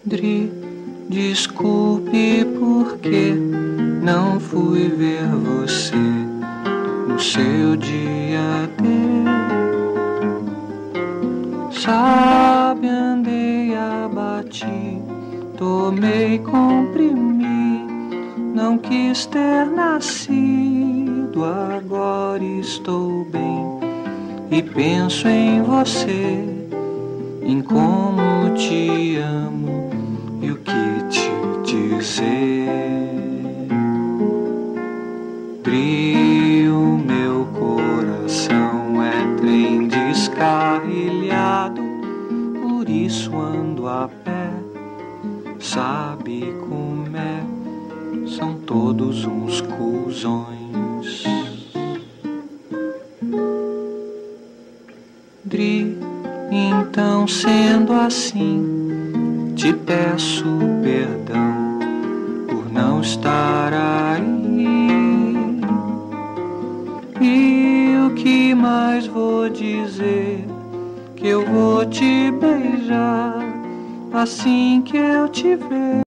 Dri, desculpe porque não fui ver você no seu dia D. Sabe, andei, abati, tomei, comprimi, não quis ter nascido, agora estou bem e penso em você, em como te amo e o que te dizer. O meu coração é trem descarrilhado, por isso ando a pé. Sabe como é, são todos uns cuzões. Dri, então sendo assim, te peço perdão por não estar aí. E o que mais vou dizer? Que eu vou te beijar assim que eu te ver.